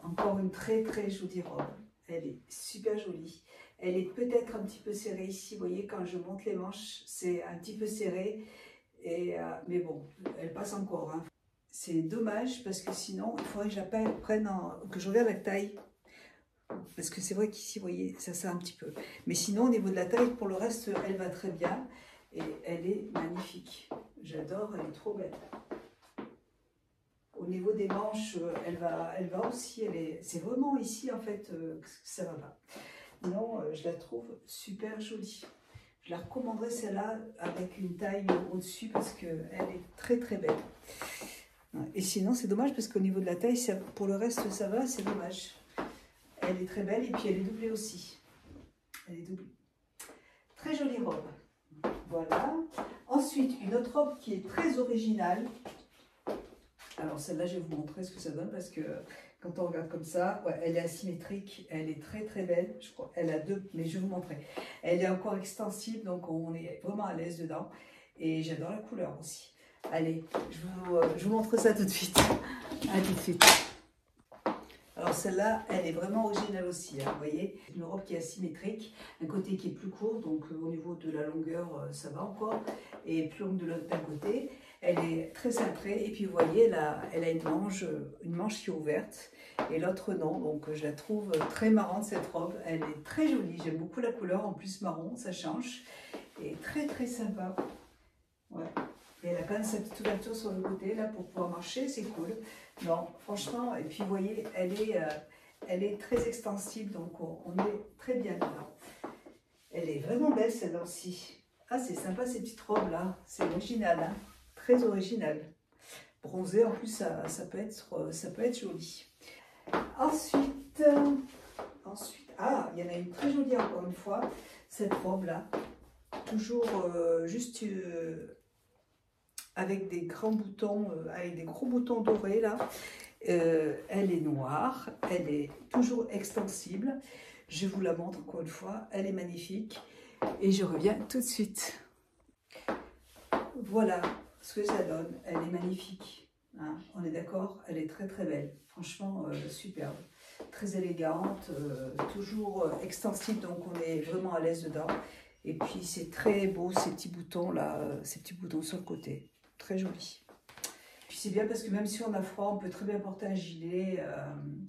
encore une très très jolie robe. Elle est super jolie. Elle est peut-être un petit peu serrée ici. Vous voyez, quand je monte les manches, c'est un petit peu serré. Mais bon, elle passe encore. Hein. C'est dommage parce que sinon, il faudrait que que je regarde la taille. Parce que c'est vrai qu'ici, vous voyez, ça sert un petit peu. Mais sinon, au niveau de la taille, pour le reste, elle va très bien. Et elle est magnifique. J'adore, elle est trop belle. Au niveau des manches, elle va aussi. C'est vraiment ici, en fait, que ça va pas. Non, je la trouve super jolie. Je la recommanderais celle-là avec une taille au-dessus parce qu'elle est très très belle. Et sinon, c'est dommage parce qu'au niveau de la taille, pour le reste, ça va, c'est dommage. Elle est très belle et puis elle est doublée aussi. Elle est doublée. Très jolie robe. Voilà. Ensuite, une autre robe qui est très originale. Alors celle-là, je vais vous montrer ce que ça donne parce que quand on regarde comme ça, ouais, elle est asymétrique, elle est très très belle. Je crois, elle a deux, mais je vais vous montrer. Elle est encore extensible, donc on est vraiment à l'aise dedans. Et j'adore la couleur aussi. Allez, je vous montre ça tout de suite. À tout de suite. Alors celle-là, elle est vraiment originale aussi, hein, vous voyez, une robe qui est asymétrique, un côté qui est plus court, donc au niveau de la longueur, ça va encore, et plus longue d'un côté. Elle est très cintrée, et puis vous voyez, elle a une manche qui est ouverte, et l'autre non, donc je la trouve très marrante cette robe. Elle est très jolie, j'aime beaucoup la couleur, en plus marron, ça change, et très très sympa. Ouais. Et elle a quand même sa petite ouverture sur le côté, là, pour pouvoir marcher, c'est cool. Non, franchement, et puis vous voyez, elle est très extensible, donc on est très bien là. Elle est vraiment belle celle-là aussi. Ah, c'est sympa ces petites robes-là, c'est original, hein, très original. Bronzé, en plus, ça peut être joli. Ensuite, ah, il y en a une très jolie encore une fois, cette robe-là. Toujours juste... avec des grands boutons, avec des gros boutons dorés là. Elle est noire, elle est toujours extensible. Je vous la montre encore une fois, elle est magnifique. Et je reviens tout de suite. Voilà ce que ça donne, elle est magnifique. Hein, on est d'accord, elle est très très belle. Franchement, superbe. Très élégante, toujours extensible, donc on est vraiment à l'aise dedans. Et puis c'est très beau ces petits boutons là, ces petits boutons sur le côté. Très joli. Puis c'est bien parce que même si on a froid, on peut très bien porter un gilet,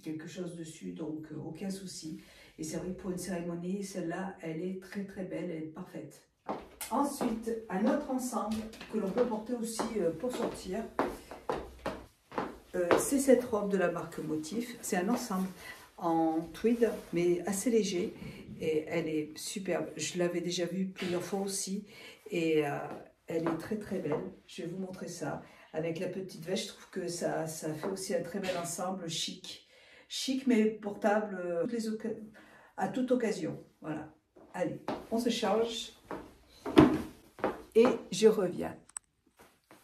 quelque chose dessus, donc aucun souci. Et c'est vrai que pour une cérémonie, celle-là, elle est très très belle, elle est parfaite. Ensuite, un autre ensemble que l'on peut porter aussi pour sortir, c'est cette robe de la marque Motif. C'est un ensemble en tweed, mais assez léger. Et elle est superbe. Je l'avais déjà vue plusieurs fois aussi. Et elle est très très belle. Je vais vous montrer ça. Avec la petite veste, je trouve que ça fait aussi un très bel ensemble chic. Chic mais portable à toute occasion. Voilà. Allez, on se charge. Et je reviens.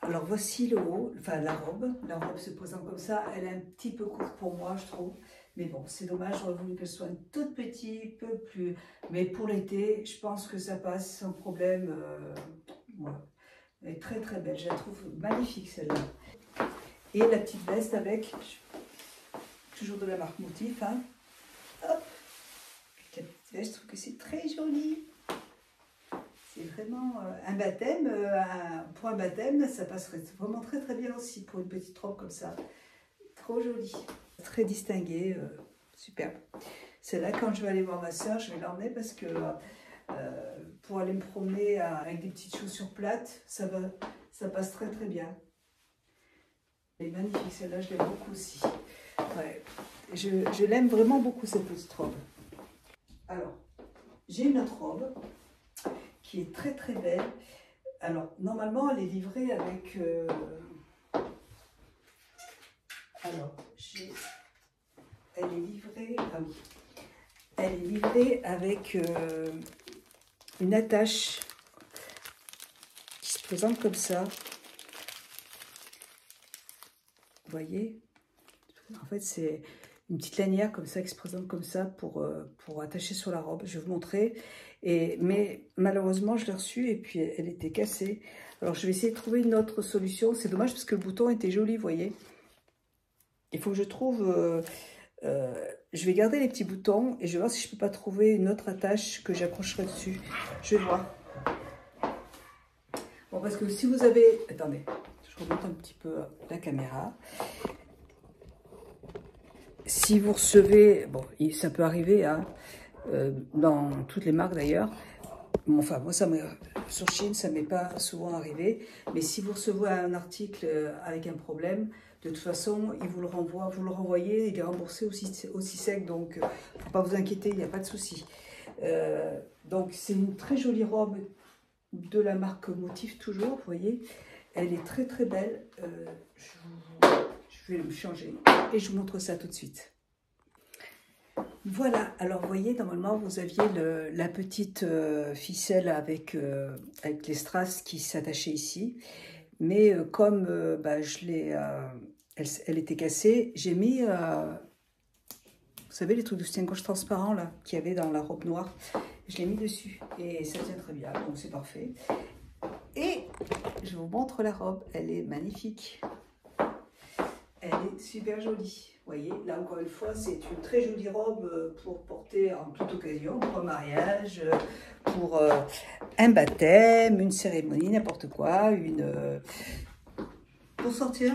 Alors voici le haut, enfin la robe. La robe se présente comme ça. Elle est un petit peu courte pour moi, je trouve. Mais bon, c'est dommage, j'aurais voulu qu'elle soit une toute petite, peu plus. Mais pour l'été, je pense que ça passe sans problème. Voilà. Elle est très très belle, je la trouve magnifique celle-là. Et la petite veste avec, toujours de la marque Motif. Hein. Hop. La petite veste, je trouve que c'est très joli. C'est vraiment un baptême, pour un baptême, ça passerait vraiment très très bien aussi pour une petite robe comme ça. Trop jolie, très distinguée, superbe. Celle-là, quand je vais aller voir ma soeur, je vais l'emmener parce que pour aller me promener avec des petites chaussures plates, ça passe très très bien. Elle est magnifique, celle-là, je l'aime beaucoup aussi. Ouais. Je l'aime vraiment beaucoup cette petite robe. Alors, j'ai une autre robe qui est très très belle. Alors, normalement, elle est livrée avec... elle est livrée... Ah oui. Elle est livrée avec une attache qui se présente comme ça. Vous voyez? En fait, c'est une petite lanière comme ça qui se présente comme ça pour attacher sur la robe. Je vais vous montrer. Mais malheureusement, je l'ai reçue et puis elle était cassée. Alors, je vais essayer de trouver une autre solution. C'est dommage parce que le bouton était joli, vous voyez. Il faut que je trouve Je vais garder les petits boutons et je vais voir si je peux pas trouver une autre attache que j'accrocherai dessus. Je vais voir. Bon, parce que si vous avez... Attendez, je remonte un petit peu la caméra. Si vous recevez... Bon, ça peut arriver, hein, dans toutes les marques d'ailleurs. Bon, enfin, moi, sur Chine, ça ne m'est pas souvent arrivé. Mais si vous recevez un article avec un problème, de toute façon, il vous le renvoie, vous le renvoyez, il est remboursé aussi sec. Donc, il ne faut pas vous inquiéter, il n'y a pas de souci. Donc, c'est une très jolie robe de la marque Motif, toujours, vous voyez. Elle est très, très belle. Je vais me changer et je vous montre ça tout de suite. Voilà, alors vous voyez, normalement vous aviez la petite ficelle avec les strass qui s'attachaient ici, mais comme bah, elle était cassée, j'ai mis, vous savez, les trucs de soutien-gorge transparent là, qu'il y avait dans la robe noire, je l'ai mis dessus et ça tient très bien, donc c'est parfait. Et je vous montre la robe, elle est magnifique. Elle est super jolie. Vous voyez, là encore une fois, c'est une très jolie robe pour porter en toute occasion, pour un mariage, pour un baptême, une cérémonie, n'importe quoi, pour sortir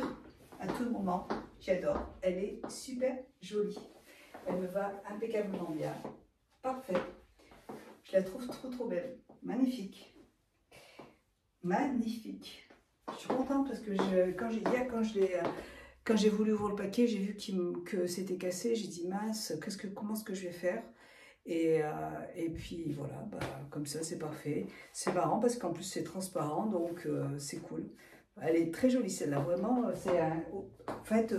à tout moment. J'adore. Elle est super jolie. Elle me va impeccablement bien. Parfait. Je la trouve trop trop belle. Magnifique. Magnifique. Je suis contente parce que quand j'ai voulu ouvrir le paquet, j'ai vu que c'était cassé. J'ai dit mince, comment est-ce que je vais faire? Et puis voilà, bah, comme ça c'est parfait. C'est marrant parce qu'en plus c'est transparent, donc c'est cool. Elle est très jolie celle-là, vraiment. En fait,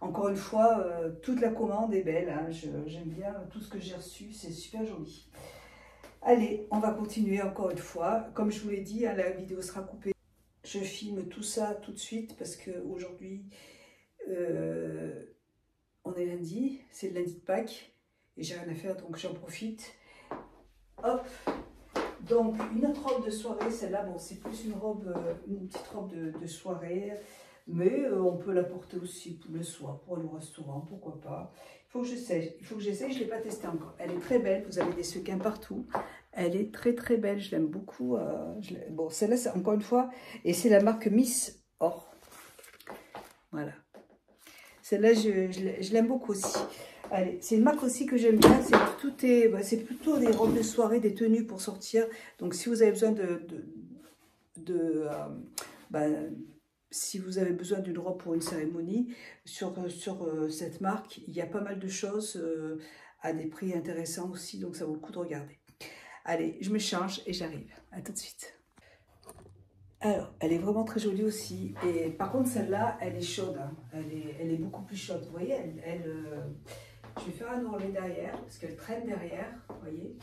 encore une fois, toute la commande est belle. Hein. J'aime bien tout ce que j'ai reçu, c'est super joli. Allez, on va continuer encore une fois. Comme je vous l'ai dit, hein, la vidéo sera coupée. Je filme tout ça tout de suite parce qu'aujourd'hui, on est lundi, c'est le lundi de Pâques et j'ai rien à faire donc j'en profite. Hop, donc une autre robe de soirée, celle-là, bon c'est plus une petite robe de soirée, mais on peut la porter aussi le soir pour aller au restaurant, pourquoi pas. Il faut que j'essaie, je ne l'ai pas testée encore. Elle est très belle, vous avez des sequins partout. Elle est très très belle, je l'aime beaucoup. Bon, celle-là, c'est encore une fois, et c'est la marque Miss Or. Voilà. Celle-là, je l'aime beaucoup aussi. Allez, c'est une marque aussi que j'aime bien. C'est plutôt des robes de soirée, des tenues pour sortir. Donc, si vous avez besoin si vous avez besoin d'une robe pour une cérémonie, sur cette marque, il y a pas mal de choses à des prix intéressants aussi. Donc, ça vaut le coup de regarder. Allez, je me change et j'arrive. À tout de suite. Alors, elle est vraiment très jolie aussi. Et par contre, celle-là, elle est chaude. Hein. Elle est beaucoup plus chaude. Vous voyez, je vais faire un ourlet derrière, parce qu'elle traîne derrière. Vous voyez,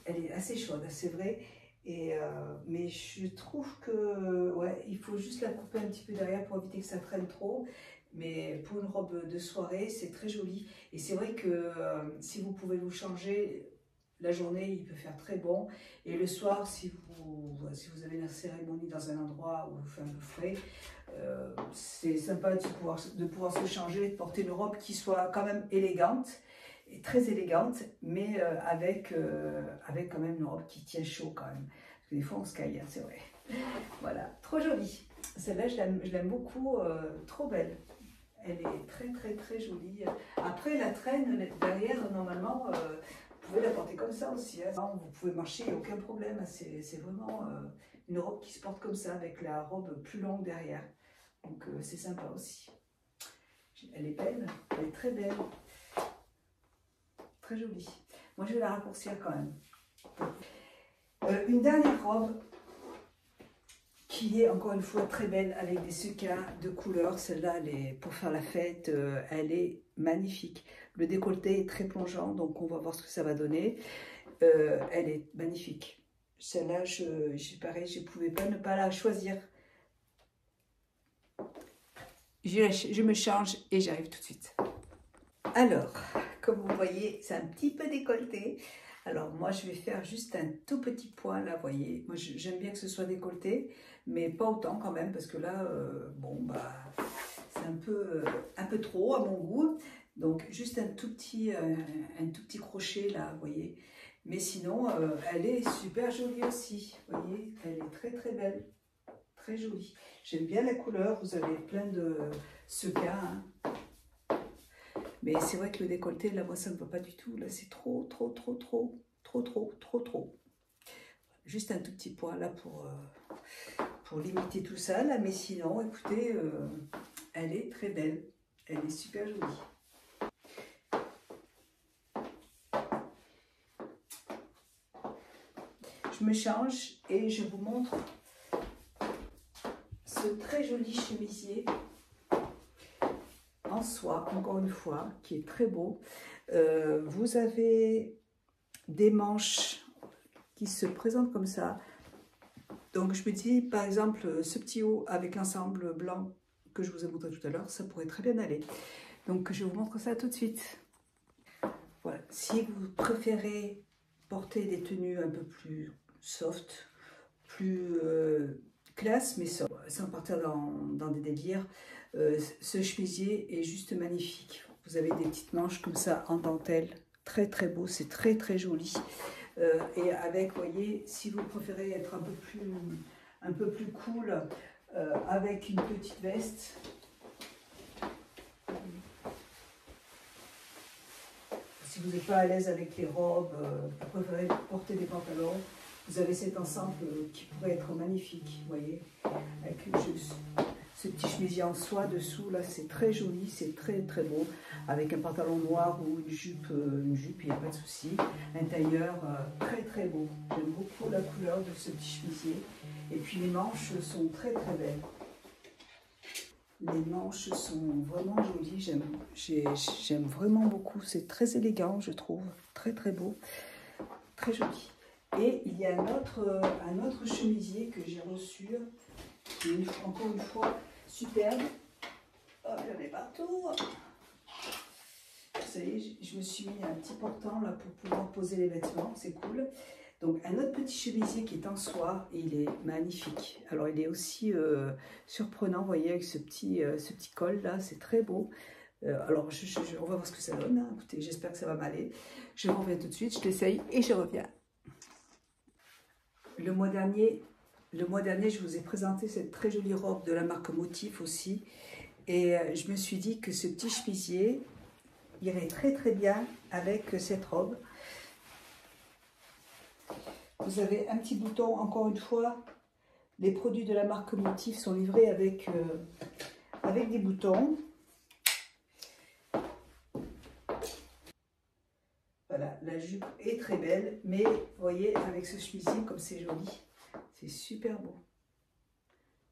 elle est assez chaude, c'est vrai. Mais je trouve que, ouais, il faut juste la couper un petit peu derrière pour éviter que ça traîne trop. Mais pour une robe de soirée, c'est très joli. Et c'est vrai que si vous pouvez vous changer... La journée, il peut faire très bon. Et le soir, si vous avez une cérémonie dans un endroit où il fait un peu frais, c'est sympa de pouvoir se changer, de porter une robe qui soit quand même élégante, et très élégante, mais avec quand même une robe qui tient chaud quand même. Parce que des fois, on se caille, hein, c'est vrai. Voilà, trop jolie. Celle-là, je l'aime beaucoup, trop belle. Elle est très, très, très jolie. Après, la traîne derrière, normalement... vous pouvez la porter comme ça aussi, hein. Vous pouvez marcher, il n'y a aucun problème. C'est vraiment une robe qui se porte comme ça, avec la robe plus longue derrière. Donc c'est sympa aussi. Elle est belle, elle est très belle. Très jolie. Moi je vais la raccourcir quand même. Une dernière robe qui est encore une fois très belle avec des sequins de couleur. Celle-là, pour faire la fête, elle est magnifique. Le décolleté est très plongeant, donc on va voir ce que ça va donner. Elle est magnifique. Celle-là, pareil, je ne pouvais pas ne pas la choisir. Je me change et j'arrive tout de suite. Alors, comme vous voyez, c'est un petit peu décolleté. Alors moi, je vais faire juste un tout petit point là, vous voyez. Moi, j'aime bien que ce soit décolleté, mais pas autant quand même, parce que là, bon, bah, c'est un peu trop à mon goût. Donc juste un tout petit crochet là, vous voyez. Mais sinon, elle est super jolie aussi, vous voyez. Elle est très très belle, très jolie. J'aime bien la couleur, vous avez plein de sequins. Hein. Mais c'est vrai que le décolleté, là, moi, ça ne me va pas du tout. Là, c'est trop. Juste un tout petit point là pour limiter tout ça. Là. Mais sinon, écoutez, elle est très belle. Elle est super jolie. Je me change et je vous montre ce très joli chemisier en soie, encore une fois, qui est très beau. Vous avez des manches qui se présentent comme ça. Donc je me dis, par exemple, ce petit haut avec l'ensemble blanc que je vous ai montré tout à l'heure, ça pourrait très bien aller. Donc je vous montre ça tout de suite. Voilà. Si vous préférez porter des tenues un peu plus soft, plus classe, mais sans partir dans des délires, ce chemisier est juste magnifique. Vous avez des petites manches comme ça en dentelle, très très beau, c'est très très joli. Et avec, vous voyez, si vous préférez être un peu plus cool, avec une petite veste. Si vous n'êtes pas à l'aise avec les robes, vous préférez porter des pantalons, vous avez cet ensemble qui pourrait être magnifique, vous voyez, avec juste ce petit chemisier en soie dessous, là, c'est très joli, c'est très très beau, avec un pantalon noir ou une jupe, il n'y a pas de souci, un tailleur très très beau. J'aime beaucoup la couleur de ce petit chemisier, et puis les manches sont très très belles. Les manches sont vraiment jolies, j'aime vraiment beaucoup, c'est très élégant je trouve, très très beau, très joli. Et il y a un autre chemisier que j'ai reçu, qui est encore une fois superbe. Oh, il y en a partout. Vous savez, je me suis mis un petit portant là pour pouvoir poser les vêtements, c'est cool. Donc un autre petit chemisier qui est en soie et il est magnifique. Alors il est aussi surprenant, vous voyez, avec ce petit col là, c'est très beau. Alors on va voir ce que ça donne. Hein. Écoutez, j'espère que ça va m'aller. Je reviens tout de suite, je l'essaye et je reviens. Le mois dernier, je vous ai présenté cette très jolie robe de la marque Motif aussi. Et je me suis dit que ce petit chemisier irait très très bien avec cette robe. Vous avez un petit bouton, encore une fois. Les produits de la marque Motif sont livrés avec des boutons. Voilà, la jupe est très belle, mais vous voyez, avec ce chemisier, comme c'est joli, c'est super beau.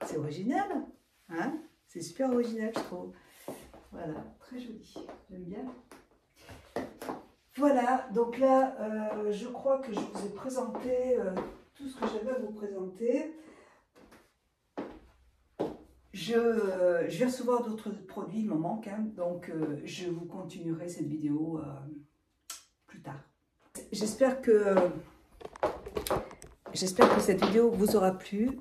C'est original, hein? C'est super original, je trouve. Voilà, très joli, j'aime bien. Voilà, donc là, je crois que je vous ai présenté tout ce que j'avais à vous présenter. Je vais recevoir d'autres produits, il m'en manque, hein, donc je vous continuerai cette vidéo plus tard. J'espère que cette vidéo vous aura plu.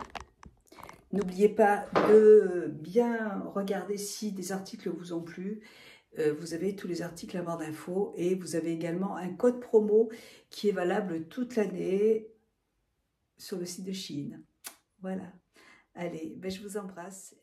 N'oubliez pas de bien regarder si des articles vous ont plu. Vous avez tous les articles à barre d'infos et vous avez également un code promo qui est valable toute l'année sur le site de Shein. Voilà. Allez, ben je vous embrasse.